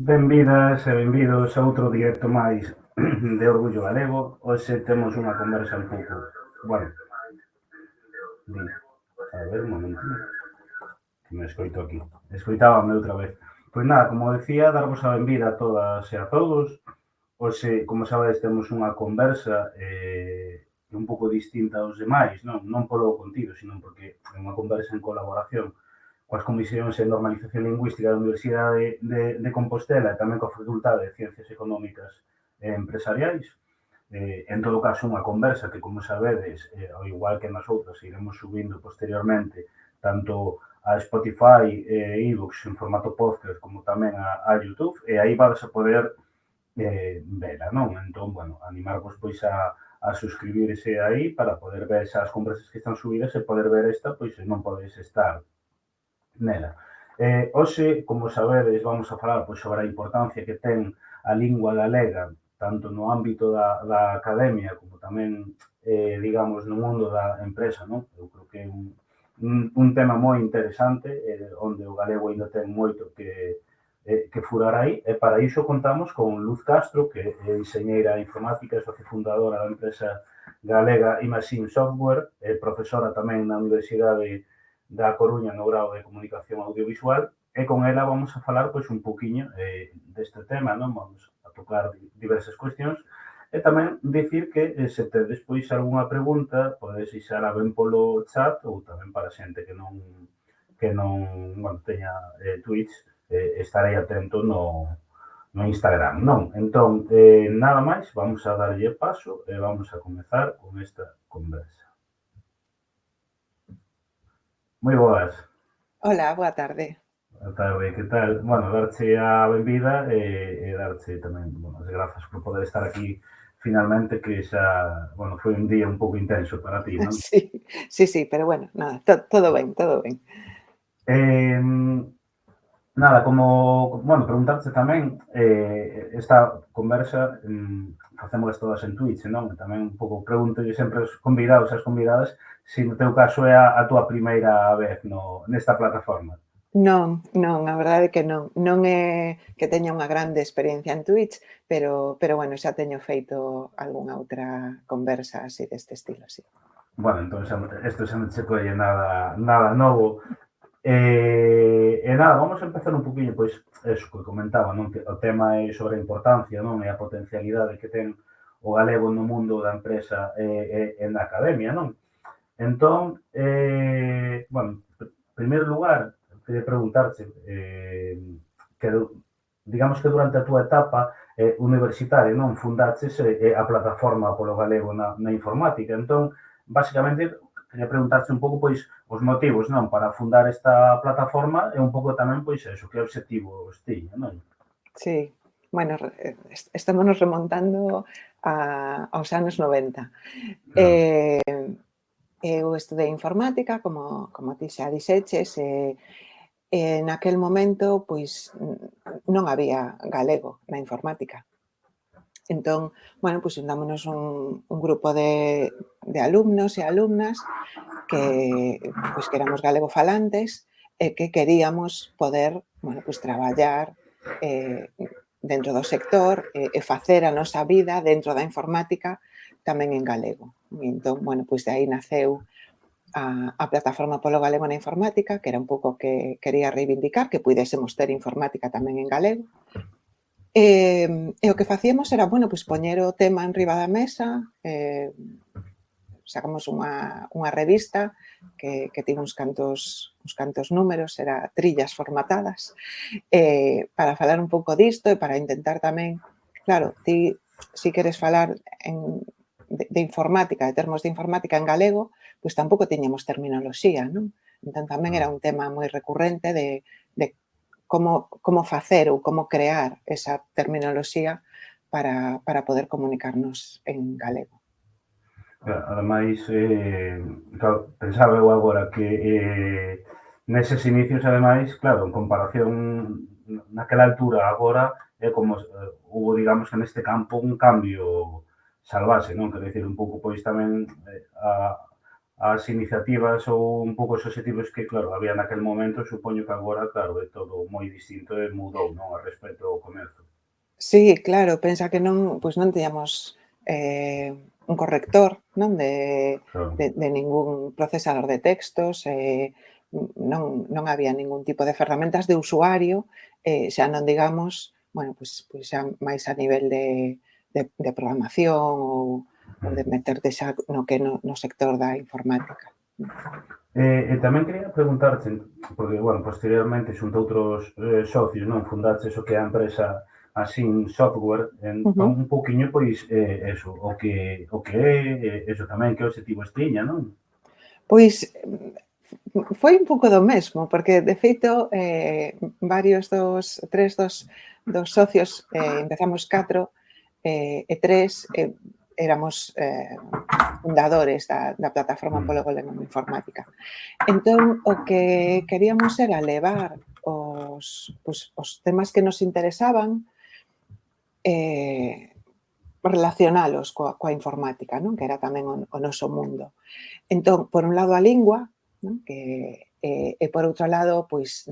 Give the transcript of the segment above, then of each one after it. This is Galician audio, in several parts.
Benvidas e benvidos a outro directo máis de Orgullo Galego. Hoxe temos unha conversa un pouco... Bueno, a ver, un momentito, que me escoito aquí. Escoitábame outra vez. Pois nada, como decía, darvos a benvida a todas e a todos. Hoxe, como sabedes, temos unha conversa un pouco distinta aos demais, non polo contido, sino porque é unha conversa en colaboración coas comisións de normalización lingüística da Universidade de Compostela e tamén coa Facultade de Ciencias Económicas e Empresariais. En todo caso, unha conversa que, como sabedes, ao igual que nas outras, iremos subindo posteriormente tanto a Spotify e iVoox en formato podcast como tamén a YouTube, e aí vas a poder vela, non? Entón, bueno, animarvos pois a suscribirse aí para poder ver esas conversas que están subidas e poder ver esta, pois se non podes estar nela. Hoxe, como sabedes, vamos a falar pois, sobre a importancia que ten a lingua galega, tanto no ámbito da academia como tamén, digamos, no mundo da empresa, non? Eu creo que é un tema moi interesante, onde o galego ainda ten moito que furar aí, e para iso contamos con Luz Castro, que é enxeñeira informática e sociofundadora da empresa galega Imagine Software, profesora tamén na Universidade da Coruña no grao de Comunicación Audiovisual, e con ela vamos a falar pois un poquinho deste tema, non? Vamos a tocar diversas cuestións e tamén dicir que se tedes pois algunha pregunta, podedes deixala ben polo chat ou tamén para xente que non bueno, teña Twitch, estarei atento no Instagram, non? Entón, nada máis, vamos a darlle paso e vamos a comezar con esta conversa. Moi boas. Hola, boa tarde. Boa tarde, que tal? Bueno, darche a benvida e darche tamén as grazas por poder estar aquí finalmente, que xa, bueno, foi un día un pouco intenso para ti, non? Sí, pero bueno, nada, todo ben, todo ben. Eh, Nada, como, bueno, preguntarte tamén, esta conversa facémolas todas en Twitch, non? E tamén un pouco pregúntolle sempre aos convidados e as convidadas se no teu caso é a túa primeira vez nesta plataforma. Non, a verdade é que non. Non é que teña unha grande experiencia en Twitch, pero bueno, xa teño feito algunha outra conversa así deste estilo, sí. Bueno, entón isto xa non che colle nada novo. E nada, vamos a empezar un poquinho, pois, eso que comentaba, non? Que o tema é sobre a importancia, non? E a potencialidade que ten o galego no mundo da empresa e na academia, non? Entón, bueno, en primeiro lugar, quería preguntarche, que digamos que durante a túa etapa universitaria, non, fundaches a plataforma polo galego na informática. Entón, basicamente, quería preguntarche un pouco, pois, os motivos, non, para fundar esta plataforma e un pouco tamén, pois, eso, que obxectivos tiña, non? Sí, bueno, estámonos remontando aos anos 90. Claro, Eu estudei informática, como ti xa dixeches, e naquel momento, pois, non había galego na informática. Entón, bueno, pois xuntámonos un grupo de alumnos e alumnas que, pois, que éramos galegofalantes e que queríamos poder, bueno, pois traballar dentro do sector e facer a nosa vida dentro da informática tamén en galego. E entón, bueno, pois de aí naceu a plataforma polo galego na informática, que era un pouco que quería reivindicar, que puidésemos ter informática tamén en galego. E o que facíamos era, bueno, pois poñer o tema enriba da mesa, sacamos unha revista que tivo uns cantos números, era trillas formatadas, para falar un pouco disto e para intentar tamén, claro, ti si queres falar de informática, de termos de informática en galego, pois tampouco tiñamos terminoloxía, non? Entón tamén era claro. un tema moi recurrente de como facer ou como crear esa terminoloxía para poder comunicarnos en galego. Ademais, claro, pensaba eu agora que neses inicios, ademais, claro, en comparación naquela altura agora, é como hubo, digamos, que neste campo un cambio salvaxe, non? Quero dicir, un pouco, pois, tamén as iniciativas ou un pouco os obxectivos que, claro, había naquel momento, supoño que agora, claro, é todo moi distinto e mudou, non? A respecto ao comercio. Sí, claro, pensa que non, pois non tiñamos un corrector, non, Claro. de ningún procesador de textos, non había ningún tipo de ferramentas de usuario, xa non digamos, bueno, pois xa máis a nivel de programación ou de meterte xa no que no sector da informática. E tamén quería preguntarche, porque, bueno, posteriormente xunto a outros socios, non, fundaches o que é a empresa Asin Software, entón Ujú. un pouquiño, pois, eso, o que é, eso tamén, que obxectivos tiña, non? Pois, foi un pouco do mesmo, porque de feito, varios dos socios, empezamos 4, e 3, éramos, fundadores da plataforma Mm, polo galego na informática. Entón, o que queríamos era levar os temas que nos interesaban, eh, relacionalos coa informática, non? Que era tamén o noso mundo. Entón, por un lado a lingua, non? E por outro lado, pois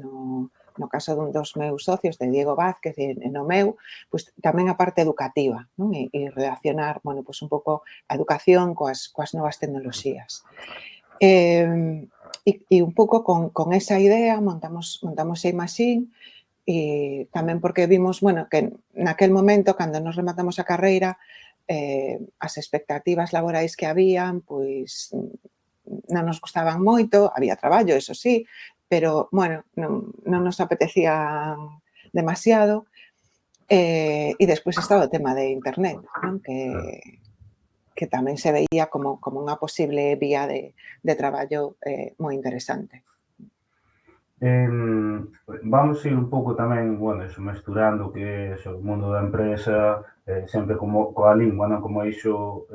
no caso dun dos meus socios, de Diego Vázquez, e no meu, pois tamén a parte educativa, non? E relacionar, bueno, pois un pouco a educación coas novas tecnoloxías. E un pouco con esa idea montamos Shame Machine, e tamén porque vimos, bueno, que naquel momento, cando nos rematamos a carreira, as expectativas laborais que habían, pois non nos gustaban moito, había traballo, eso sí, pero, bueno, non nos apetecía demasiado. E despois estaba o tema de internet, non? claro. Que tamén se veía como unha posible vía de traballo moi interesante. Vamos ir un pouco tamén, bueno, eso, mesturando o que é eso, o mundo da empresa, sempre como coa lingua, non? Como eixo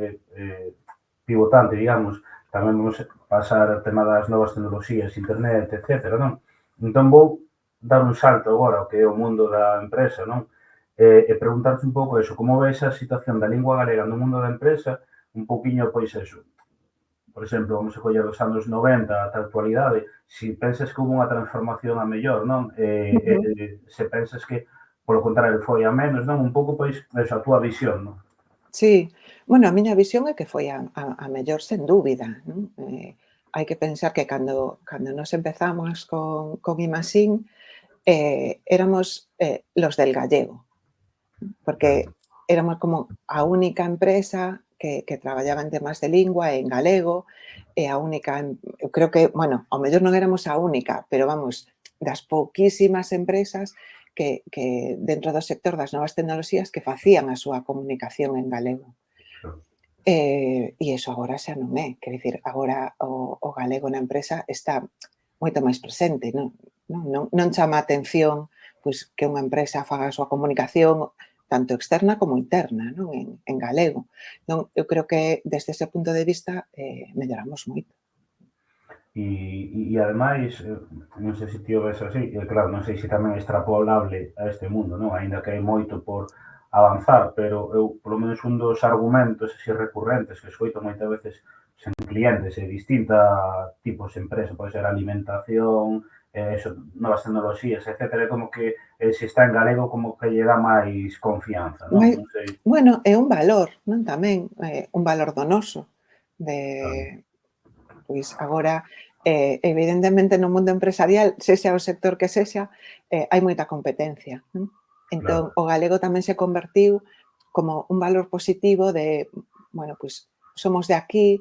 pivotante, digamos, tamén vamos pasar ao tema das novas tecnoloxías, internet, etcétera, non? Entón vou dar un salto agora ao que é o mundo da empresa, non? E preguntarte un pouco eso, como ves a situación da lingua galega no mundo da empresa, un pouquiño, pois eso, por exemplo, vamos a coller os anos 90 ata a actualidade, si pensas que hubo unha transformación a mellor, non? Ujú. Se pensas que, polo contrario, foi a menos, non? Un pouco, pois, eso, a túa visión, non? Sí, Bueno, a miña visión é que foi a mellor sen dúbida, non? Hai que pensar que cando nos empezamos con Imasín, éramos, los del gallego, porque Claro, éramos como a única empresa que traballaba en temas de lingua en galego, e a única eu creo que, bueno, ao mellor non éramos a única, pero vamos, das pouquísimas empresas que dentro do sector das novas tecnoloxías que facían a súa comunicación en galego. claro. E iso agora xa non é, quer dicir, agora o galego na empresa está moito máis presente, non chama a atención, pois, que unha empresa faga a súa comunicación tanto externa como interna, non, en galego. Non, eu creo que desde ese punto de vista, melloramos moito. E ademais, non sei se ti o ves así, claro, non sei se tamén é extrapolable a este mundo, non? Aínda que hai moito por avanzar, pero eu, polo menos, un dos argumentos así recurrentes que escoito moitas veces sen clientes e distintas tipos de empresa, pode ser alimentación, eso, novas tecnoloxías, etcétera, é como que se está en galego como que lle dá máis confianza, non? Mai Non sei, bueno, é un valor, non, tamén, un valor do noso, de claro, pois agora, evidentemente no mundo empresarial, sexa o sector que sexa, hai moita competencia, non? Entón, claro, o galego tamén se convertiu como un valor positivo de, bueno, pois somos de aquí,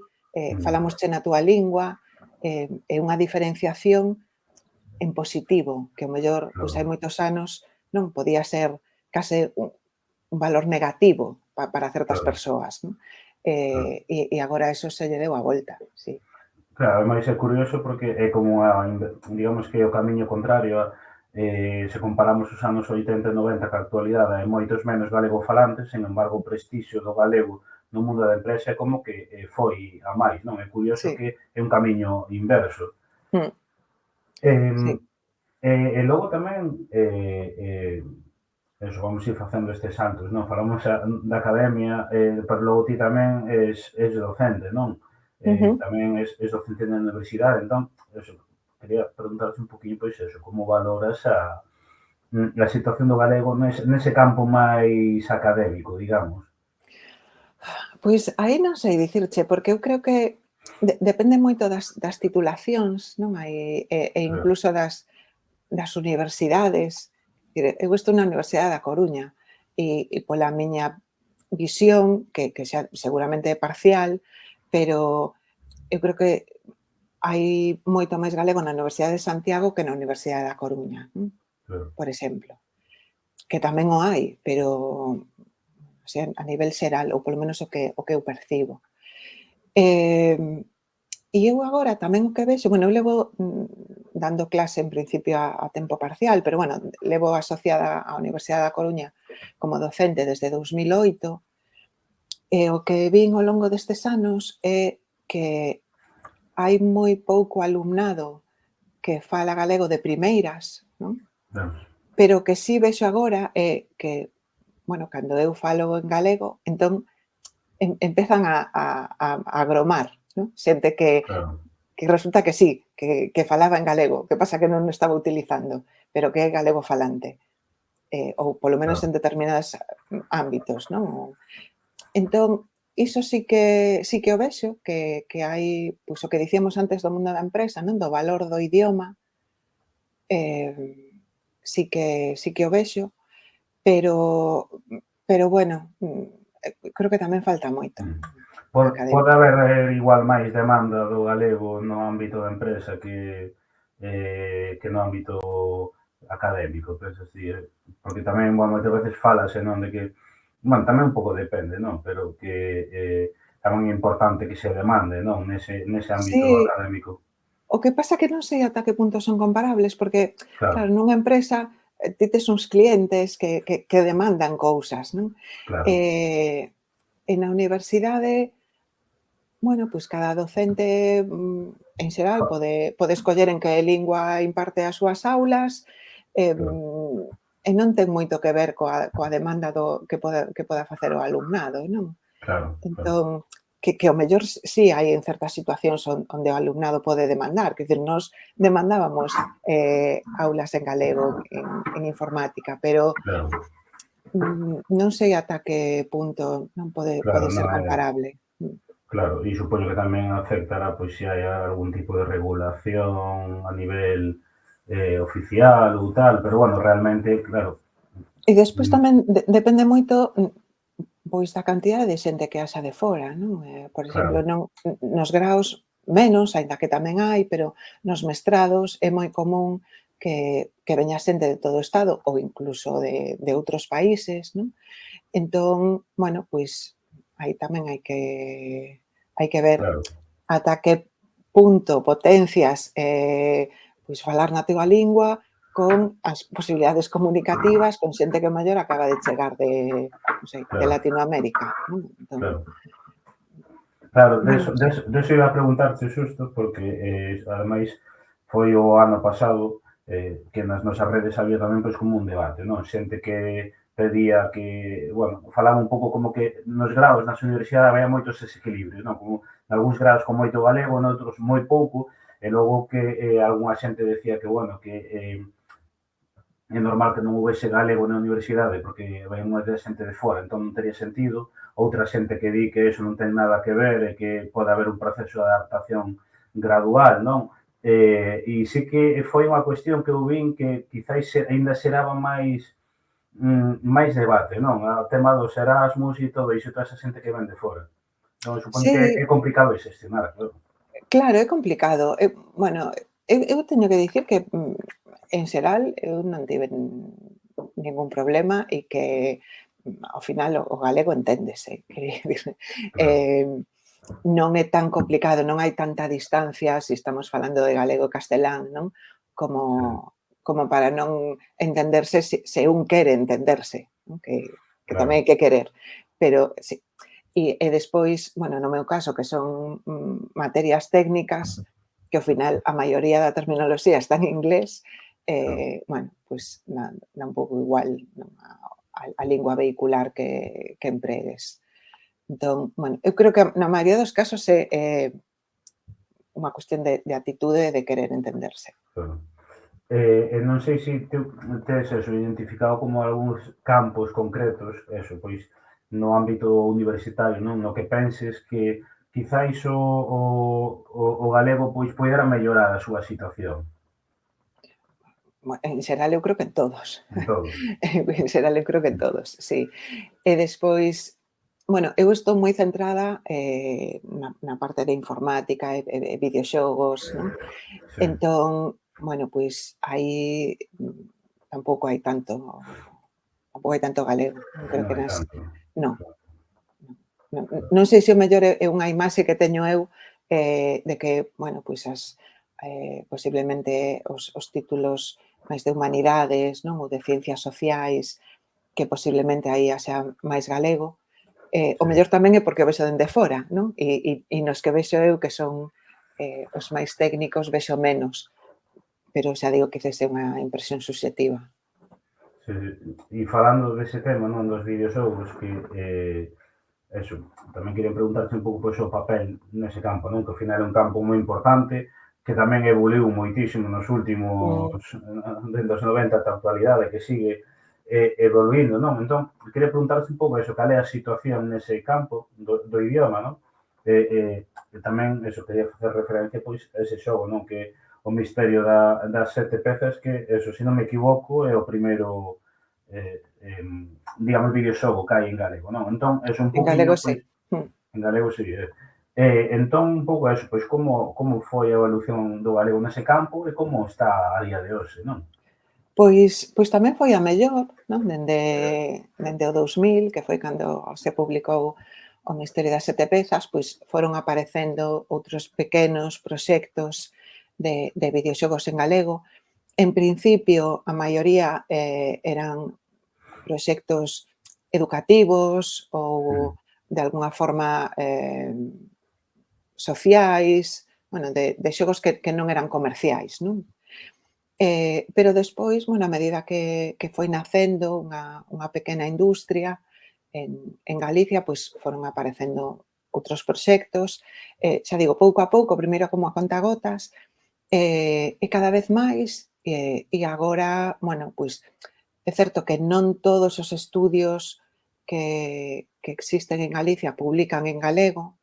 falámosche na túa lingua, é unha diferenciación en positivo, que ao mellor, pois hai claro, moitos anos, non podía ser case un valor negativo para certas claro, persoas, non? claro. E agora eso se lle deu a volta, sí. Claro, ademais é curioso porque é como digamos que é o camiño contrario se comparamos os anos 80 e 90 ca actualidade hai moitos menos galegofalantes, sen embargo o prestixio do galego no mundo da empresa é como que foi a máis, non? É curioso Sí, que é un camiño inverso. mm, Eh, sí. e logo tamén eso, vamos ir facendo estes saltos, non? Falamos da academia, pero logo ti tamén es docente, non? Ujú. Tamén es docente na universidade, entón, eso, quería preguntarte un poquinho, pois eso, como valoras a situación do galego nese campo máis académico, digamos. Pois aí non sei dicirche, porque eu creo que depende moito das titulacións, non hai e Claro, incluso das universidades. Eu estou na Universidade da Coruña e pola miña visión, que xa seguramente é parcial, pero eu creo que hai moito máis galego na Universidade de Santiago que na Universidade da Coruña, claro, por exemplo, que tamén o hai, pero o sea, a nivel xeral, ou polo menos o que eu percibo. Eh, e eu agora tamén o que vexo, bueno, eu levo dando clase en principio a tempo parcial, pero bueno, levo asociada á Universidade da Coruña como docente desde 2008, e o que vin ao longo destes anos é que hai moi pouco alumnado que fala galego de primeiras, non? claro, Pero o que sí vexo agora é que, bueno, cando eu falo en galego, entón empezan a agromar, non? Xente claro, que resulta que sí, que falaba en galego, que pasa que non o estaba utilizando, pero que é galego falante, ou polo menos claro. en determinados ámbitos, non? Entón, iso sí que o vexo, que hai, pois o que dicíamos antes do mundo da empresa, non? Do valor do idioma, sí que o vexo, pero bueno, creo que tamén falta moito Mm. na Pode academia. haber igual máis demanda do galego no ámbito da empresa que no ámbito académico, penso así, porque tamén, bueno, moitas veces falase, non, de que, bueno, tamén un pouco depende, non, pero que tamén é importante que se demande, non, nese ámbito Sí, académico. o que pasa que non sei ata que punto son comparables, porque, claro, Claro, nunha empresa, ti tes uns clientes que demandan cousas, non? claro, E na universidade, bueno, pois cada docente, en xeral fa pode escoller en que lingua imparte as súas aulas, claro, e non ten moito que ver coa demanda que poda facer o alumnado, non? claro, claro, Entón, que ao mellor sí hai en certas situacións onde o alumnado pode demandar, quer dizer, nós demandábamos, aulas en galego en informática, pero claro, Non sei ata que punto non pode Claro, ser non é comparable. claro, e supoño que tamén afectará, pois, se hai algún tipo de regulación a nivel, oficial ou tal, pero bueno, realmente, claro, E despois mm, tamén depende moito, pois da cantidade de xente que haxa de fora, non? Por exemplo, claro, non nos graos menos, aínda que tamén hai, pero nos mestrados é moi común que veña xente de todo o Estado ou incluso de outros países, non? Entón, bueno, pois aí tamén hai que ver claro, ata que punto potencias, pois falar na túa lingua con as posibilidades comunicativas con xente que mellor acaba de chegar non sei, de claro, Latinoamérica, non? Entón, claro. Claro, non o sei. de eso iba a preguntarte xusto, porque, ademais, foi o ano pasado, que nas nosas redes había tamén, pois, como un debate, non? Xente que pedía que, bueno, falaba un pouco como que nos graos nas universidades había moitos desequilibrios, non? Como nalgúns graos con moito galego, noutros moi pouco, e logo que algunha xente decía que, bueno, que é normal que non houvese galego na universidade porque vai moita xente de fora, entón non teria sentido. Outra xente que di que eso non ten nada que ver e que pode haber un proceso de adaptación gradual, non? E sí que foi unha cuestión que eu vin que quizáis aínda xeraba máis debate, non? O tema dos Erasmus e todo iso, toda esa xente que ven de fora. Non, supoño que Sí, é complicado de xestionar, claro. claro, é complicado. Bueno, eu teño que dicir que, en xeral, eu non tiven ningún problema e que, ao final o galego enténdese. Quer dicir, Claro, non é tan complicado, non hai tanta distancia se estamos falando de galego e castelán, non? Como sí, como para non entenderse se un quere entenderse, non? Que tamén claro, hai que querer. Pero sí. E despois, bueno, no meu caso, que son, materias técnicas, que ao final a maioría da terminoloxía está en inglés, claro. bueno, pois dá un pouco igual, non, a lingua vehicular que empregues. Entón, bueno, eu creo que na maioría dos casos é unha cuestión de actitude e de querer entenderse. Claro. E non sei se ti tes eso identificado como algúns campos concretos, eso, pois, no ámbito universitario, non? No que penses que quizáis o galego, pois, poidera mellorar a súa situación En xeral eu creo que en todos. en todos. En xeral eu creo que en todos, sí. E despois, bueno, eu estou moi centrada, na parte de informática e videoxogos, non? Sí, Entón, bueno, pois aí, tampouco hai tanto galego. Non creo non que hai nas tanto. non, non sei se o mellor é unha imaxe que teño eu, de que, bueno, pois posiblemente os títulos máis de humanidades, non, ou de ciencias sociais, que posiblemente aí haxa máis galego, o Sí, mellor tamén é porque o vexo dende fora, non? E nos que vexo eu, que son, os máis técnicos, vexo menos, pero xa digo que é unha impresión subxectiva. sí, sí. E falando dese tema, non, dos videoxogos que, eso, tamén quería preguntarte un pouco pois, o papel nese campo, non? Que ao final é un campo moi importante, que tamén evoluiu moitísimo nos últimos, Mm, dende os 90 ata a actualidade, que sigue evoluindo, non? Entón, quería preguntarte un pouco eso, cal é a situación nese campo do idioma, non? E tamén, eso, quería facer referencia, pois, a ese xogo, non? Que o misterio das sete pezas, que, eso, se non me equivoco, é o primeiro digamos, videoxogo que hai en galego, non? Entón, é un en galego pouquiño, sí. pois, en galego sí. Entón, un pouco eso, pois, como foi a evolución do galego nese campo e como está a día de hoxe, non? Pois tamén foi a mellor, non? Dende o 2000, que foi cando se publicou O misterio das sete pezas, pois foron aparecendo outros pequenos proxectos de videoxogos en galego. En principio, a maioría, eran proxectos educativos ou Mm, de algunha forma, sociais, bueno, de xogos que non eran comerciais, non? Pero despois, bueno, a medida que foi nacendo unha pequena industria en Galicia, pois foron aparecendo outros proxectos, xa digo, pouco a pouco, primeiro como a contagotas, e cada vez máis, e agora, bueno, pois É certo que non todos os estudios que existen en Galicia publican en galego,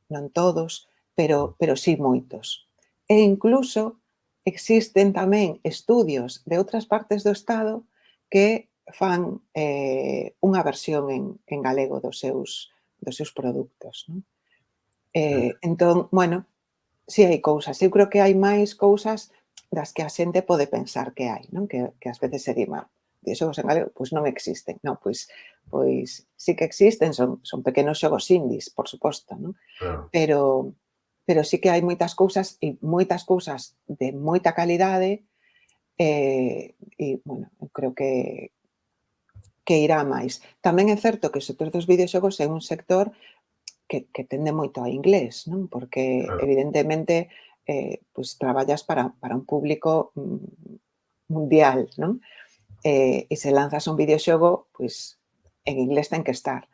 non todos, pero sí moitos. E incluso existen tamén estudios de outras partes do Estado que fan unha versión en galego dos seus produtos. Non? Entón, bueno, si hai cousas. Eu creo que hai máis cousas das que a xente pode pensar que hai, non? Que ás veces se di, xogos en galego, pois non existen. Non, pois sí que existen, son pequenos xogos indies, por suposto, non? Claro. Pero sí que hai moitas cousas e moitas cousas de moita calidade e, bueno, eu creo que irá máis. Tamén é certo que o sector dos videoxogos é un sector que tende moito a inglés, non? Porque Claro. evidentemente pois traballas para un público mundial, non? E se lanzas un videoxogo, pois en inglés ten que estar.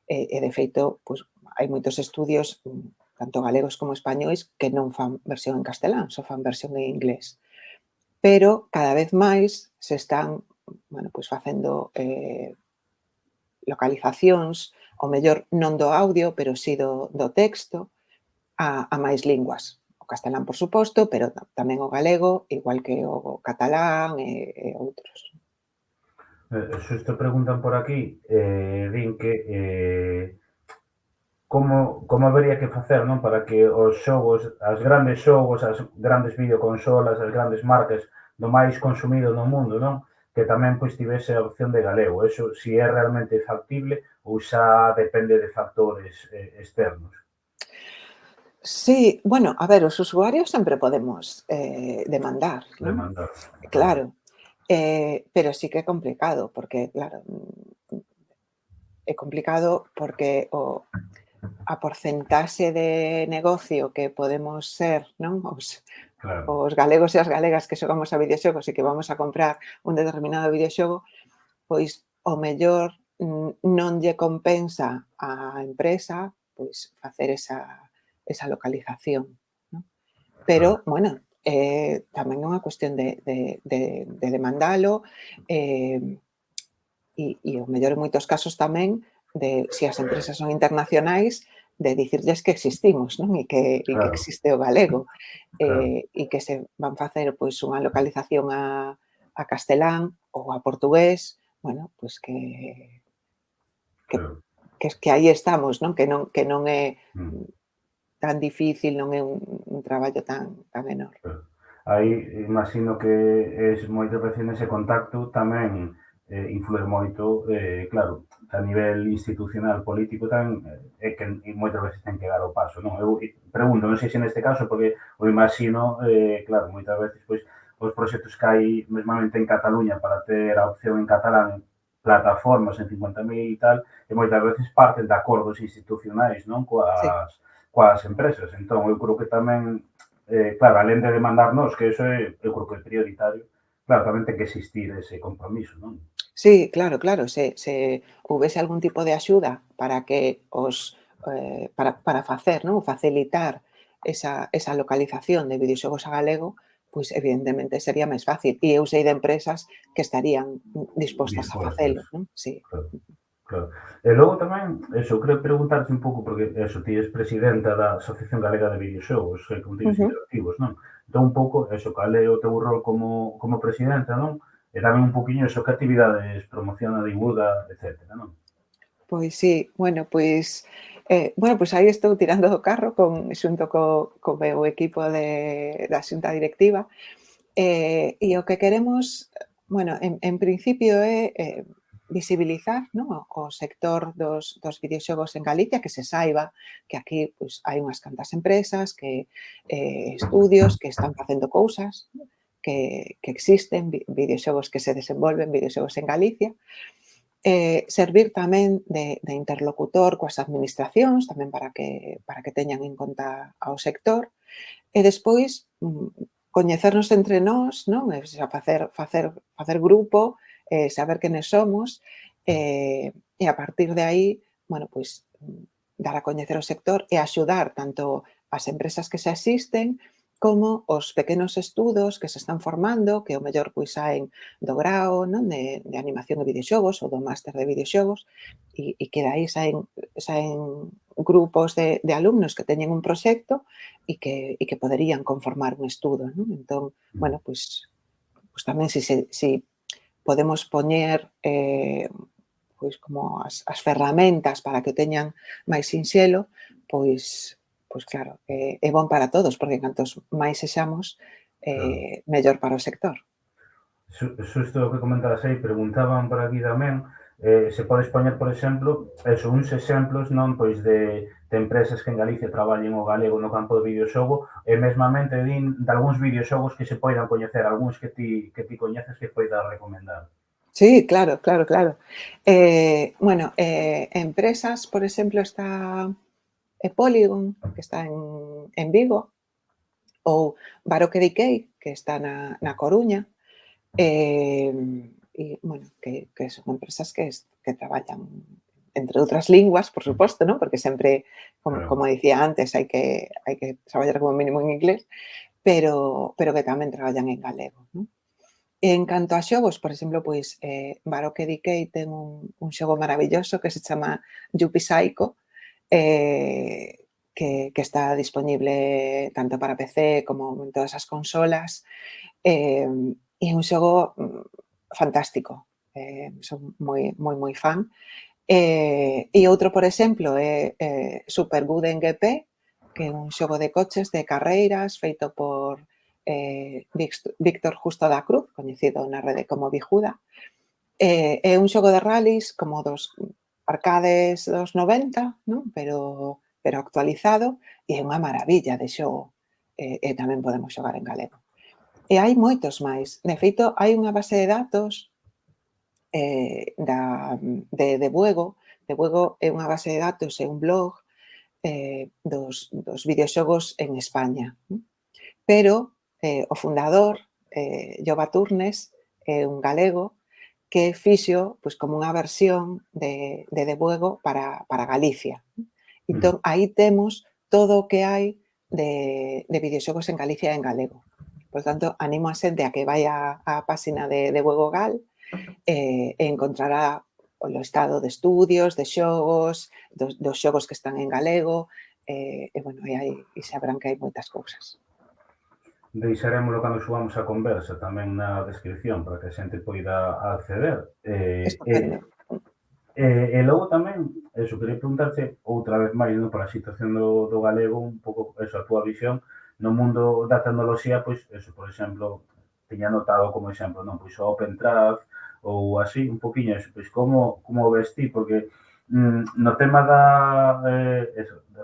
E de feito, pois hai moitos estudios, tanto galegos como españois, que non fan versión en castelán, só fan versión en inglés. Pero cada vez máis se están, bueno, pois facendo localizacións, ao mellor non do audio, pero sí do texto, a máis linguas. O castelán, por suposto, pero tamén o galego, igual que o catalán e outros. Xusto preguntan por aquí, din que como habería que facer, non, para que os xogos, as grandes videoconsolas, as grandes marcas do máis consumido no mundo, non, que tamén pois tivese a opción de galego. Eso si é realmente factible ou xa depende de factores externos. Sí, bueno, a ver, os usuarios sempre podemos demandar, non? Demandar. Claro, Claro, pero sí que é complicado, porque, claro, é complicado porque a porcentaxe de negocio que podemos ser, non? claro, Os galegos e as galegas que xogamos a videoxogos e que vamos a comprar un determinado videoxogo, pois ao mellor non lle compensa á empresa pois facer esa localización, non? claro, Pero, bueno, tamén é unha cuestión de demandalo, e ao mellor en moitos casos tamén de se as empresas son internacionais, de dicirlles que existimos, non? E que claro, existe o galego, claro, e que se van facer pois unha localización a castelán ou a portugués, bueno, pois que claro. que aí estamos, non? Que non é Mm. tan difícil, non é un traballo tan menor. Aí imagino que moitas veces nese contacto tamén influe moito, claro, a nivel institucional, político tamén, é que moitas veces ten que dar o paso, non? Eu pregunto, non sei se neste caso, porque o imagino, claro, moitas veces, pois, os proxectos que hai mesmamente en Cataluña para ter a opción en catalán, plataformas en 50.000 e tal, e moitas veces parten de acordos institucionais, non? Sí. Coas empresas. Entón, eu creo que tamén claro, alén de demandarnos, que eso é, eu creo que é prioritario, claro, tamén ten que existir ese compromiso, non? Sí, claro, claro. Se houbese algún tipo de axuda para que para facer, non, facilitar esa localización de videoxogos a galego, pois evidentemente sería máis fácil. E eu sei de empresas que estarían dispostas a Dispostas, facelo, non? Sí. claro, claro. E logo tamén, eso, quero preguntarte un pouco, porque eso, ti és presidenta da Asociación Galega de Videoxogos, con tiros Ujú. interactivos, non? Entón, un pouco, eso, cal é o teu rol como presidenta, non? E tamén un poquinho eso, que actividades promociona, divulga, etcétera, non? Pois sí, pois aí estou tirando do carro xunto co meu equipo da xunta directiva, e o que queremos, bueno, en principio é visibilizar, non, o sector dos videoxogos en Galicia, que se saiba que aquí pois hai unhas cantas empresas, que estudios que están facendo cousas, que existen videoxogos que se desenvolven, videoxogos en Galicia. Servir tamén de interlocutor coas administracións, tamén para que teñan en conta ao sector, e despois coñecernos entre nós, non? E xa facer grupo, saber quenes somos, e a partir de aí, bueno, pois dar a coñecer o sector e axudar tanto as empresas que xa existen como os pequenos estudos que se están formando, que o mellor pois saen do grao, non, de animación e videoxogos ou do máster de videoxogos, e que dai saen grupos de alumnos que teñen un proxecto e que poderían conformar un estudo, non? Entón, bueno, pois tamén si podemos poñer pois como as ferramentas para que o teñan máis sinxelo, pois claro, é bon para todos, porque cantos máis sexamos, Claro. mellor para o sector. Xusto o que comentabas aí, preguntaban por aquí tamén, se podes poñer, por exemplo, uns exemplos, non, pois de empresas que en Galicia traballen o galego no campo do videoxogo e mesmamente din de algúns videoxogos que se poidan coñecer, algúns que ti coñeces que poidas recomendar. Sí, claro, claro, claro. Bueno, empresas, por exemplo, está Polygon, que está en Vigo, ou Baroque Decay, que está na Coruña, e, bueno, que son empresas que traballan entre outras linguas, por suposto, ¿no? Porque sempre, como dicía antes, hai que traballar como mínimo en inglés, pero que tamén traballan en galego, ¿no? En canto a xogos, por exemplo, pois Baroque Decay ten un xogo maravilloso que se chama Yuppie Psycho, que está disponible tanto para PC como en todas as consolas, e é un xogo fantástico, son moi fan. E outro, por exemplo, é Super Good NGP, que é un xogo de coches de carreiras feito por Víctor Justo da Cruz, coñecido na rede como Bijuda. É un xogo de rallies como dos arcades dos 90, non? Pero actualizado, e é unha maravilla de xogo. E tamén podemos xogar en galego. E hai moitos máis. De feito, hai unha base de datos de Buego. De Buego é unha base de datos e un blog dos videoxogos en España. Pero o fundador, Jova Turnes, é un galego que fixo pois, como unha versión de Buego para Galicia. Entón, aí temos todo o que hai de videoxogos en Galicia en galego. Por tanto, animo a xente a que vai á páxina de Buego Gal e encontrará o estado de estudios, de xogos, dos xogos que están en galego, e sabrán que hai moitas cousas. Deixaremos cando subamos a conversa tamén na descripción para que a xente poida acceder. Estupendo. E logo tamén, quería preguntarte outra vez máis, non, para a situación do galego, un pouco, a túa visión no mundo da tecnoloxía, pois, por exemplo, tiña notado como exemplo, non, pois o OpenTrad ou así, un poquinho pois como ves ti, porque no tema da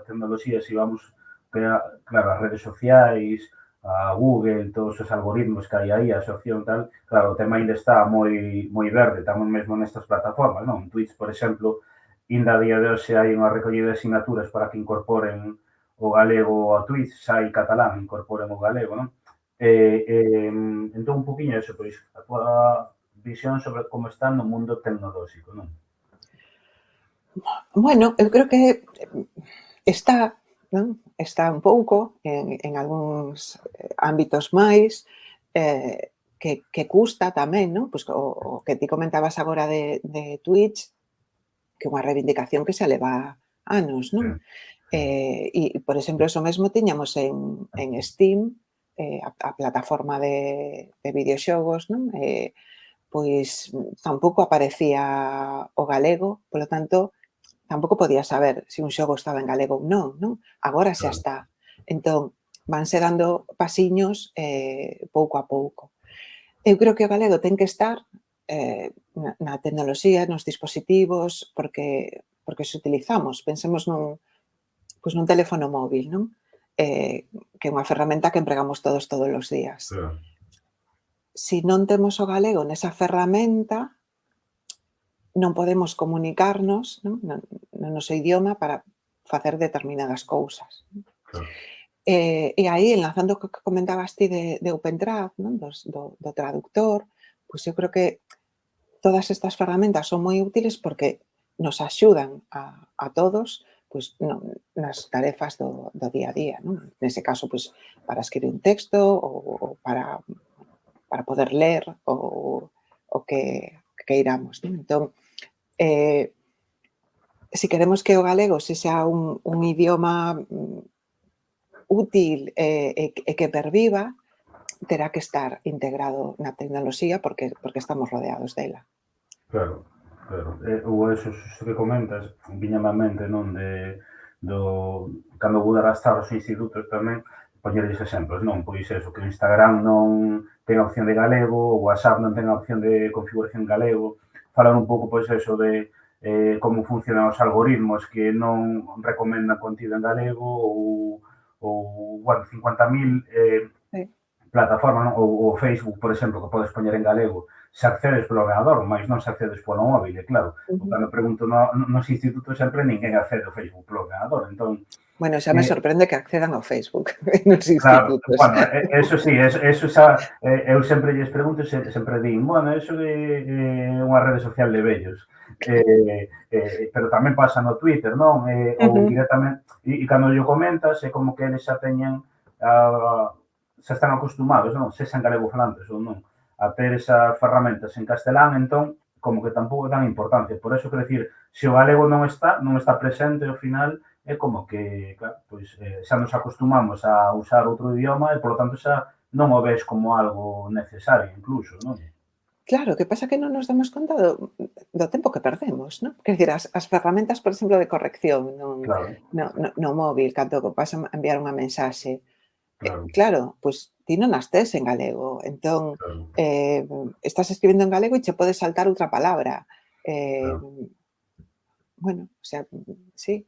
tecnoloxía, se vamos, claro, as redes sociais, a Google, todos os algoritmos que hai aí, a opción tal, claro, o tema ainda está moi verde, estamos mesmo nestas plataformas, non? En Twitch, por exemplo, ainda a día de hoxe hai unha recollida de asignaturas para que incorporen o galego a Twitch, xa hai catalán, incorporen o galego, non? Entón, un poquinho eso, pois, a tua visión sobre como está no mundo tecnolóxico, non? Bueno, eu creo que está, non? Está un pouco en algúns ámbitos máis, que custa tamén, non? Pois o que ti comentabas agora de Twitch, que é unha reivindicación que xa leva anos, non? E, por exemplo, eso mesmo tiñamos en Steam, a plataforma de videoxogos, non? Pois tampouco aparecía o galego, polo tanto, tampouco podías saber se un xogo estaba en galego ou non, non? Agora xa está. Entón, vanse dando pasiños pouco a pouco. Eu creo que o galego ten que estar na tecnoloxía, nos dispositivos, porque se utilizamos. Pensemos nun teléfono móvil, non? Que é unha ferramenta que empregamos todos os días. Se non temos o galego nesa ferramenta, non podemos comunicarnos, non? No noso idioma para facer determinadas cousas. E aí, enlazando o que comentabas ti de OpenTrad, non? Do traductor, pois eu creo que todas estas ferramentas son moi útiles porque nos axudan a todos pois, nas tarefas do día a día, non? Nese caso, pois, para escribir un texto ou para poder ler o que queiramos, non? Entón, se queremos que o galego sexa un idioma útil e que perviva, terá que estar integrado na tecnoloxía porque estamos rodeados dela. Claro, claro. Ou eso que comentas, viñame a mente, non, cando vou dar as tablas aos institutos tamén, poñerlles exemplos, non? Pois eso, que o Instagram non ten a opción de galego, o WhatsApp non ten a opción de configuración en galego, falar un pouco, pois eso, de como funcionan os algoritmos que non recomendan contido en galego bueno, 50.000 Sí. plataformas, non? Ou Facebook, por exemplo, que podes poñer en galego, se accedes polo ordenador, mais non se accedes polo móvil, e claro, cando pregunto nos institutos sempre ninguén accede ao Facebook polo ordenador, entón... Bueno, xa me sorprende que accedan ao Facebook nos Claro, institutos. bueno, eso sí, eso xa, eu sempre lles pregunto e sempre din, bueno, eso é unha rede social de vellos, pero tamén pasa no Twitter, non? Ou directamente, e cando yo comentas, é como que eles xa teñen, xa están acostumados, non? Sexan galegofalantes ou non, a ter esas ferramentas en castelán, entón, como que tampouco dan importancia. Por eso, quero dicir, se o galego non está presente ao final, é como que, claro, pois xa nos acostumamos a usar outro idioma e, polo tanto, xa non o ves como algo necesario, incluso, non? Claro, que pasa que non nos damos conta do tempo que perdemos, non? Quer dicir, as ferramentas, por exemplo, de corrección Claro, no móvil, cando vas a enviar unha mensaxe, claro, claro, pois ti non as tes en galego, entón, claro, estás escribindo en galego e che pode saltar outra palabra. claro, Bueno, o sea, sí,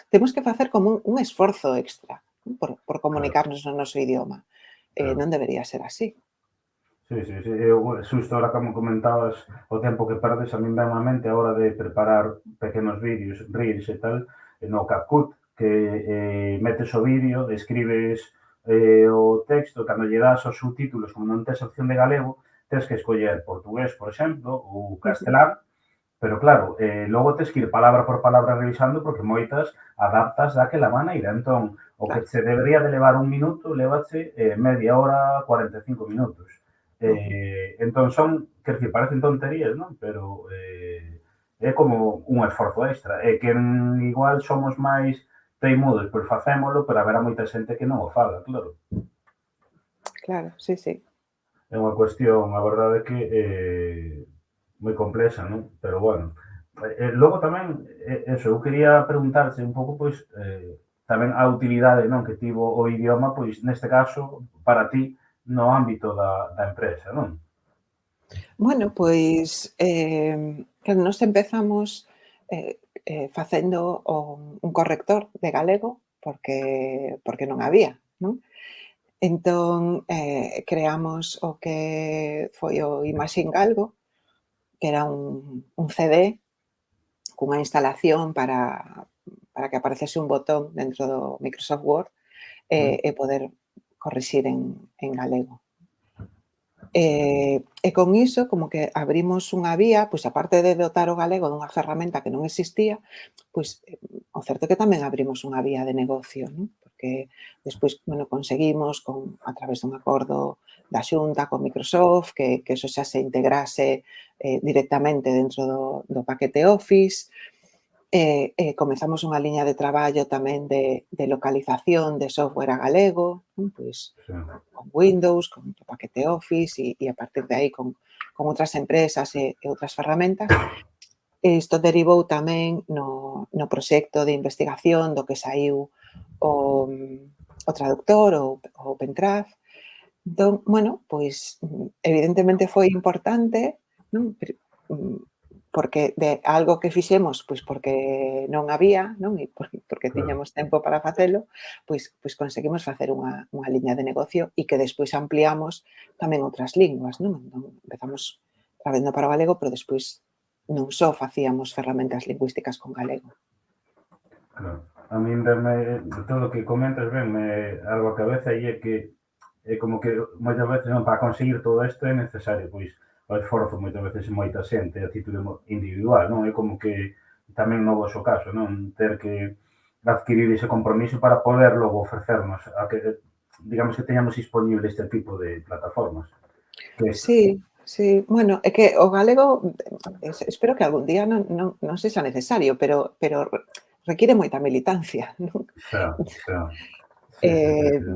temos que facer como un esforzo extra, non? Por claro, comunicarnos no noso idioma. claro. Non debería ser así. Sí, sí, sí. Eu, xusto ahora como comentabas o tempo que perdes, a min ven á mente a hora de preparar pequenos vídeos, reels e tal, no CapCut, que metes o vídeo, escribes o texto, cando lle das os subtítulos, como non tes opción de galego, tens que escoller portugués, por exemplo, ou Ujú. castelán, pero claro, logo tes que ir palabra por palabra revisando porque moitas adaptas daquela maneira. Entón, o que Claro. se debería de levar un minuto, lévache media hora, 45 minutos. Ujú. Entón quer dizer, parecen tonterías, non? Pero é como un esforzo extra. E que igual somos máis teimudos, pois facémolo, pero haberá moita xente que non o faga, claro. Claro, sí, sí. É unha cuestión, a verdade é que moi complexa, non? Pero bueno, logo tamén, eso, eu quería preguntarse un pouco, pois, tamén a utilidade, non, que tivo o idioma, pois, neste caso, para ti, no ámbito da empresa, non? Bueno, pois, claro, nós empezamos, facendo un corrector de galego porque non había, non? Entón, creamos o que foi o Imaxin Galgo, que era un CD cunha instalación para que aparecese un botón dentro do Microsoft Word Mm, e poder corrixir en galego. E con iso, como que abrimos unha vía, pois aparte de dotar o galego dunha ferramenta que non existía, pois o certo é que tamén abrimos unha vía de negocio, non? Porque despois, bueno, conseguimos a través dun acordo da Xunta con Microsoft que eso xa se integrase directamente dentro do paquete Office. Comezamos unha liña de traballo tamén de localización de software a galego, non? Pois sí, con Windows, con o paquete Office e a partir de aí con outras empresas e outras ferramentas. E isto derivou tamén no proxecto de investigación do que saíu o traductor, o OpenTrad. Entón, bueno, pois, evidentemente foi importante, non? Porque de algo que fixemos, pois porque non había, non? E porque claro. tiñamos tempo para facelo, pois conseguimos facer unha liña de negocio e que despois ampliamos tamén outras linguas, non? Entón, empezamos traballando para o galego, pero despois non só facíamos ferramentas lingüísticas con galego. Claro. A min venme, de todo o que comentas, venme algo á cabeza e é que é como que moitas veces non para conseguir todo isto é necesario, pois, o esforzo moitas veces en moita xente a título individual, non? É como que tamén no vosso caso, non? Ter que adquirir ese compromiso para poder logo ofrecernos a que, digamos, que teñamos disponible este tipo de plataformas. Que es, Sí, sí. Bueno, é que o galego, espero que algún día non sexa necesario, pero requiere moita militancia, non? xa, xa. Sí, sí, sí, Eh, sí.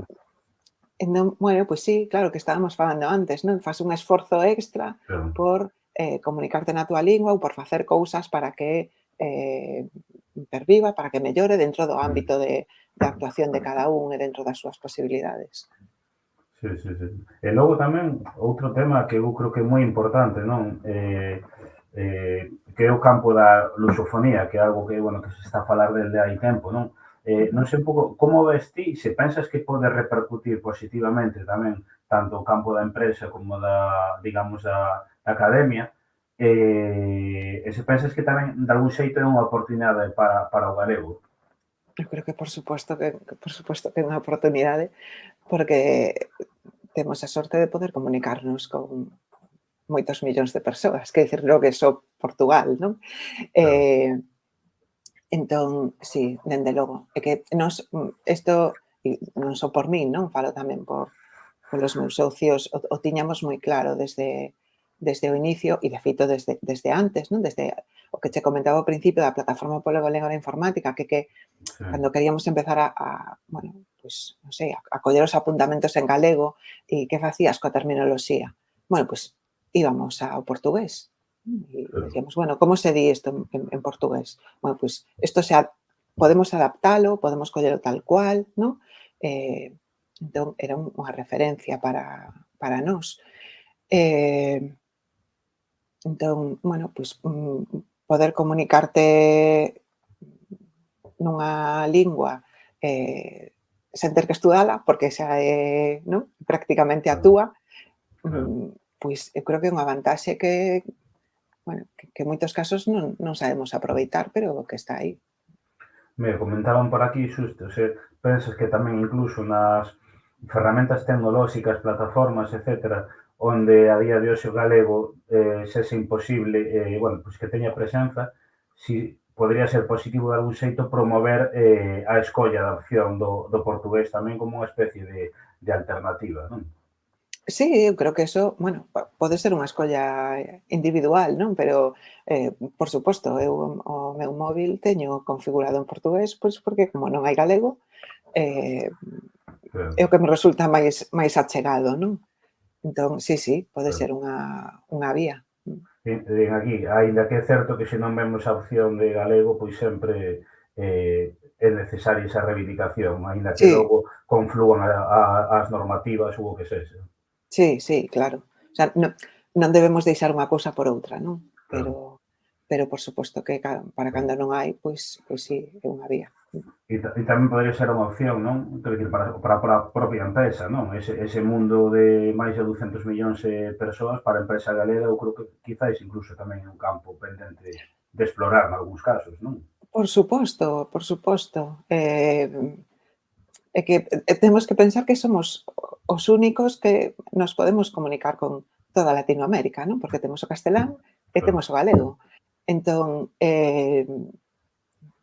Entón, bueno, pois sí, claro, que estábamos falando antes, non? Fas un esforzo extra Claro. por, comunicarte na túa lingua ou por facer cousas para que, perviva, para que mellore dentro do Mm. ámbito de actuación de cada un e dentro das súas posibilidades. Sí, sí, sí. E logo tamén outro tema que eu creo que é moi importante, non? Que é o campo da lusofonía, que é algo que, bueno, que se está a falar desde hai tempo, non? Non sei un pouco como ves ti, se pensas que pode repercutir positivamente tamén tanto o campo da empresa como da, digamos, da academia, e se pensas que tamén de algún xeito é unha oportunidade para o galego. Eu creo que por suposto que é unha oportunidade, porque temos a sorte de poder comunicarnos con moitos millóns de persoas, que dicir, que só Portugal, non? Claro, Eh, entón, sí, dende logo, é que nos, isto, e non só por min, non? Falo tamén polos meus socios, o tiñamos moi claro desde o inicio e, de feito, desde antes, non? Desde o que che comentaba ao principio da plataforma polo galego na informática, que sí, cando queríamos empezar bueno, pois, non sei, a coller os apuntamentos en galego e que facías coa terminoloxía. Bueno, pois íbamos ao portugués e claro. decíamos, bueno, como se di isto en portugués? Bueno, pois isto podemos adaptalo, podemos collelo tal cual, non? Eh, entón, era unha referencia para nós. Eh, entón, bueno, pois, poder comunicarte nunha lingua, sen ter que estudala, porque xa é, non, prácticamente a Claro, túa, claro. pois eu creo que é unha vantaxe que, bueno, que en moitos casos non sabemos aproveitar, pero que está aí. Me comentaban por aquí xusto, se pensas que tamén incluso nas ferramentas tecnolóxicas, plataformas, etcétera, onde a día de hoxe o galego sexa imposible, bueno, pois que teña presenza, si podría ser positivo de algún xeito promover a escolla da opción do portugués tamén como unha especie de alternativa, non? Sí, eu creo que eso, bueno, pode ser unha escolla individual, non? Pero, por suposto, eu o meu móvil teño configurado en portugués, pois porque como non hai galego, eh, é Claro, o que me resulta máis achegado, non? Entón, sí, sí, pode claro. ser unha vía. En aquí, aínda que é certo que se non vemos a opción de galego, pois sempre é necesaria esa reivindicación, aínda que Sí, logo conflúan as normativas ou o que sexa. sí, sí, claro. O sea, non debemos deixar unha cousa por outra, non? Claro, Pero por suposto que para claro. cando non hai, pois sí, é unha vía. E tamén podería ser unha opción, non? Quero dicir, para a propia empresa, non? Ese mundo de máis de 200 millóns de persoas para a empresa galega, eu creo que quizáis incluso tamén é un campo pendente de explorar nalgúns casos, non? Por suposto, por suposto. É que temos que pensar que somos os únicos que nos podemos comunicar con toda Latinoamérica, non? Porque temos o castelán e Claro. temos o galego. Entón,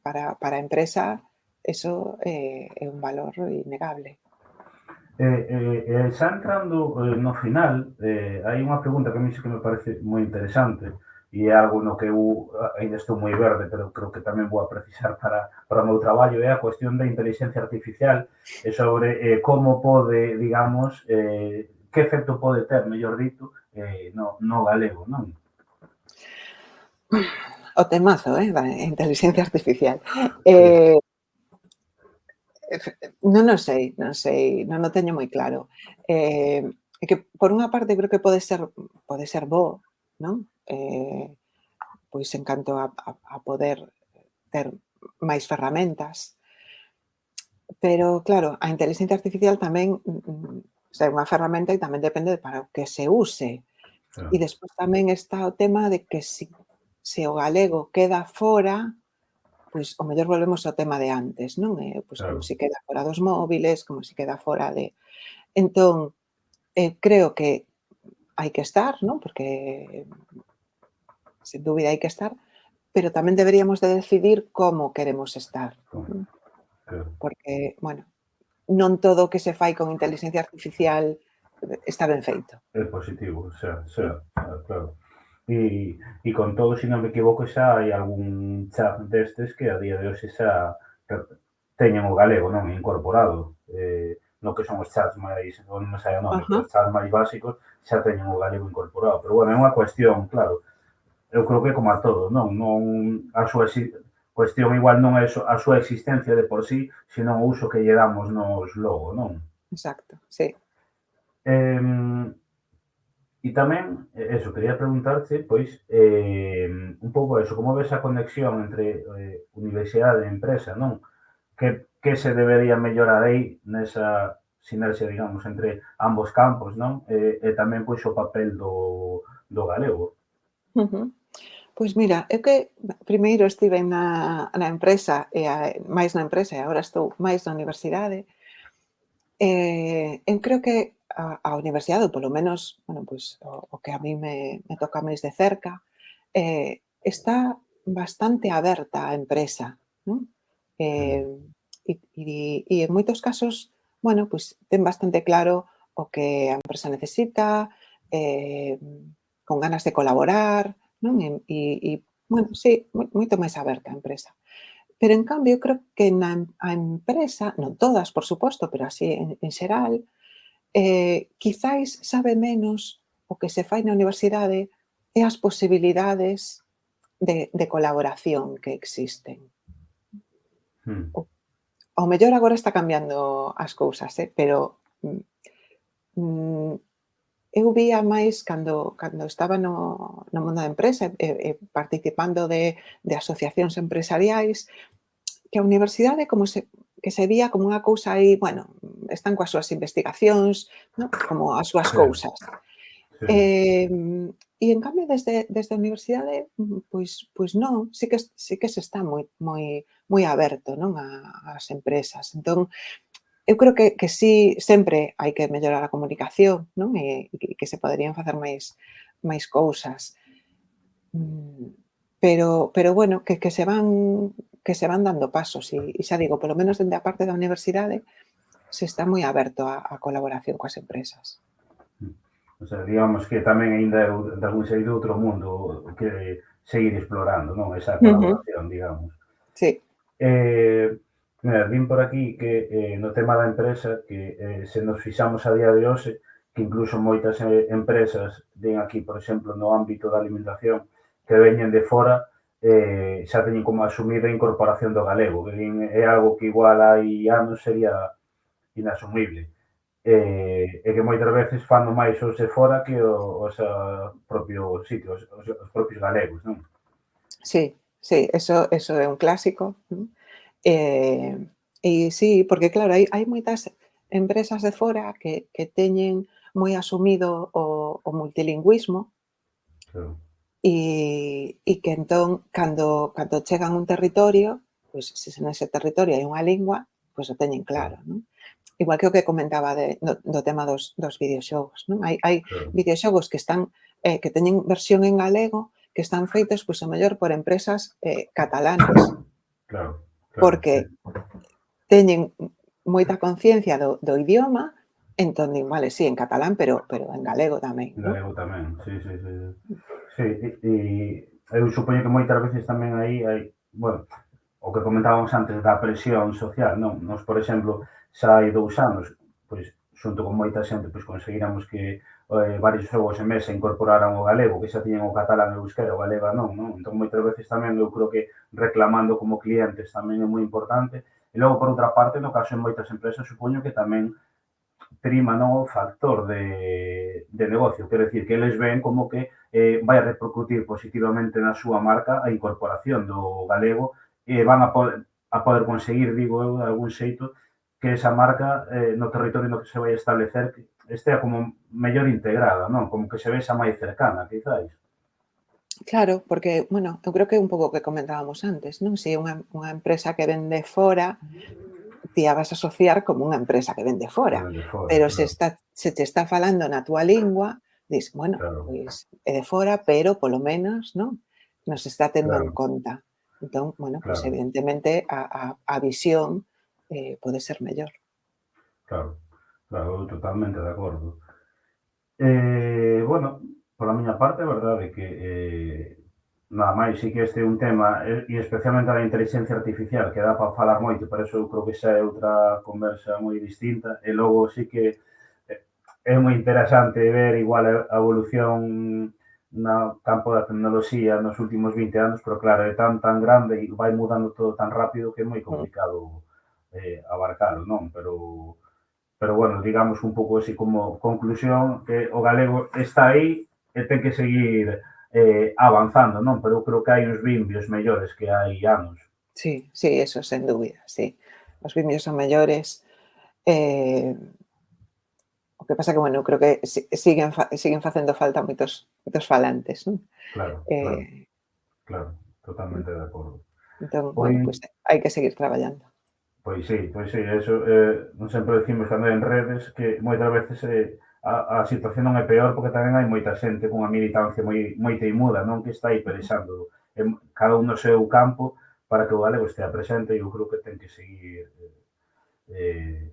para a empresa eso é un valor innegable. Xa entrando no final, hai unha pregunta que a mí sí que me parece moi interesante e é algo no que eu ainda estou moi verde, pero creo que tamén vou a precisar para o meu traballo, é a cuestión da inteligencia artificial e sobre como pode, digamos, que efecto pode ter, mellor dito, no galego, non? O temazo, da intelixencia artificial. Sí, Eh, non sei, non o teño moi claro. É que por unha parte creo que pode ser bo, non? Pois en canto a poder ter máis ferramentas, pero claro, a intelixencia artificial tamén, o sea, é unha ferramenta e tamén depende de para o que se use. E claro, despois tamén está o tema de que se o galego queda fora, pois o mellor volvemos ao tema de antes, non? Pois como claro. se queda fora dos móbiles, como se queda fora de entón, creo que hai que estar, non? Porque sen dúbida hai que estar, pero tamén deberíamos de decidir como queremos estar. claro. porque, bueno, non todo o que se fai con inteligencia artificial está ben feito. É positivo, claro. E con todo, se non me equivoco, xa hai algún chat destes que a día de hoxe xa teñen o galego, non, incorporado, no que son os chats máis, non me sai o nome, pero Ajá, os chats máis básicos xa teñen o galego incorporado. Pero bueno, é unha cuestión, claro, eu creo que como a todo, non? Non a súa cuestión igual non é a súa existencia de por sí, sino o uso que lle damos nos logo, non? exacto, sí. Eh, E tamén, eso, quería preguntarche, pois, un pouco eso, como ves a conexión entre universidade e empresa, non? Que se debería mellorar aí nesa sinerxia, digamos, entre ambos campos, non? E tamén, pois, o papel do galego. Ujú. Pois mira, eu que primeiro estiven na empresa e máis na empresa e agora estou máis na universidade, eu creo que a universidade, ou polo menos, bueno, pois o que a mí me toca máis de cerca, está bastante aberta á empresa, non? Mm, E en moitos casos, bueno, pois ten bastante claro o que a empresa necesita, con ganas de colaborar, non? Bueno, sí, moito máis aberta a empresa. Pero en cambio, eu creo que a empresa, non todas, por suposto, pero así en xeral, quizáis sabe menos o que se fai na universidade e as posibilidades de colaboración que existen. mm, O ao mellor agora está cambiando as cousas, pero, mm, eu vía máis cando estaba no mundo da empresa e participando de asociacións empresariais, que a universidade como que se vía como unha cousa aí, bueno, están coas súas investigacións, non, como as súas sí, cousas. sí, E en cambio desde a universidade, pois non, sí que se está moi aberto, non, ás empresas. Entón, eu creo que sí, sempre hai que mellorar a comunicación, non, e que se poderían facer máis cousas. Mm, pero bueno, que se van dando pasos e xa digo, polo menos dende a parte da universidade, se está moi aberto á colaboración coas empresas. mm. O sea, digamos que tamén aínda é de algún xeito outro mundo que seguir explorando, non? Esa Ujú, colaboración, digamos. sí. Mira, vin por aquí que no tema da empresa que se nos fixamos a día de hoxe que incluso moitas empresas ven aquí, por exemplo, no ámbito da alimentación que veñen de fora xa teñen como asumido a incorporación do galego, que din, é algo que igual hai anos sería inasumible. E que moitas veces fano máis os de fora que os propio sitio, os propios galegos, non? Sí, sí, eso é un clásico, e sí, porque claro, hai moitas empresas de fora que teñen moi asumido o multilingüismo Claro, e que entón cando chegan a un territorio, pois se nese territorio hai unha lingua, pois o teñen claro, claro, non? Igual que o que comentaba do tema dos videoxogos, non? Hai claro, videoxogos que están, que teñen versión en galego, que están feitos, pois, ao mellor por empresas, catalanas, claro, claro, porque sí. teñen moita conciencia do idioma, entón din: "Vale, sí, en catalán, pero en galego tamén", En non? galego tamén, sí, sí, sí. Sí, eu supoño que moitas veces tamén aí hai, bueno, o que comentábamos antes da presión social, non? Nos, por exemplo, xa hai 2 anos, pois, xunto con moita xente, pois conseguiramos que varios xogos en mesa incorporaran o galego, que xa tiñan o catalán e o euskera, o galega non, non? Entón, moitas veces tamén eu creo que reclamando como clientes tamén é moi importante. E logo, por outra parte, no caso de moitas empresas, supoño que tamén prima non o factor de negocio, quero dicir que eles ven como que vai a repercutir positivamente na súa marca a incorporación do galego e van a poder conseguir, digo eu, de algún xeito, que esa marca no territorio no que se vai establecer estea como mellor integrada, non? Como que se vexa máis cercana, quizáis. Claro, porque, bueno, eu creo que é un pouco o que comentábamos antes, non? Se é unha empresa que vende fora, ti a vas a asociar como unha empresa que vende Que fora, vende fora, pero claro, se te está falando na túa lingua, dis: "Bueno, claro, pois é de fora, pero polo menos, non, nos está tendo en claro, conta". Entón, bueno, pois claro, evidentemente a visión, pode ser mellor. Claro, claro, totalmente de acordo. Bueno, pola miña parte, a verdade é que nada máis, sí que este é un tema, e especialmente a inteligencia artificial, que dá para falar moito, pero eso eu creo que xa é outra conversa moi distinta, e logo sí que é moi interesante ver igual a evolución no campo da tecnoloxía nos últimos 20 anos, pero claro, é tan grande e vai mudando todo tan rápido que é moi complicado abarcalo, non? Pero bueno, digamos un pouco así como conclusión, que o galego está aí e ten que seguir avanzando, non? Pero eu creo que hai uns vimbios mellores que hai anos. Sí, sí, eso sen dúbida, sí. Os vimios son mellores, o que pasa que, bueno, creo que siguen facendo falta moitos falantes, non? Claro, claro, Eh, claro, totalmente de acordo. entón, bueno, Pois, pois hai que seguir traballando. pois sí, eso non sempre decimos cando en redes que moitas veces a situación non é peor porque tamén hai moita xente cunha militancia moi teimuda, non? Que está aí pelexando cada un no seu campo para que o galego estea presente e eu creo que ten que seguir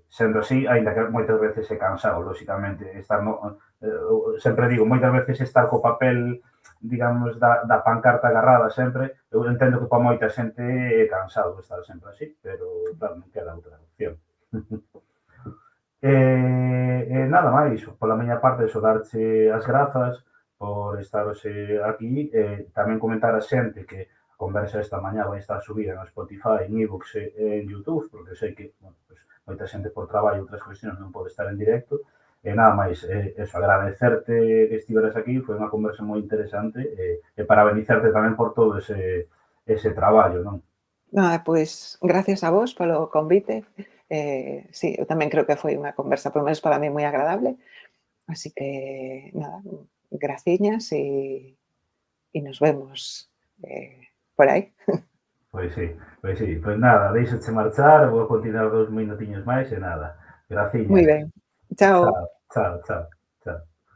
sendo así, aínda que moitas veces é cansado, lóxicamente, estar sempre digo, moitas veces estar co papel, digamos, da pancarta agarrada sempre, eu entendo que para moita xente é cansado estar sempre así, pero claro, non queda outra opción. Nada máis, pola miña parte, iso darche as grazas por estar hoxe aquí, tamén comentar a xente que a conversa esta mañá vai estar subida no Spotify, en iVoox e en YouTube, porque sei que, bueno, pues, moita xente por traballo e outras cuestións non pode estar en directo, e nada máis, eso, agradecerte que estiveras aquí, foi unha conversa moi interesante, e parabenizarte tamén por todo ese traballo, non? Nada, pois gracias a vos polo convite. Sí, eu tamén creo que foi unha conversa, polo menos para mí, moi agradable. Así que, nada, graciñas e nos vemos por aí. Pois sí, pois nada, deixache marchar, vou continuar 2 minutiños máis e nada. Moi Graciñas. ben. Chao. Chao, chao, chao.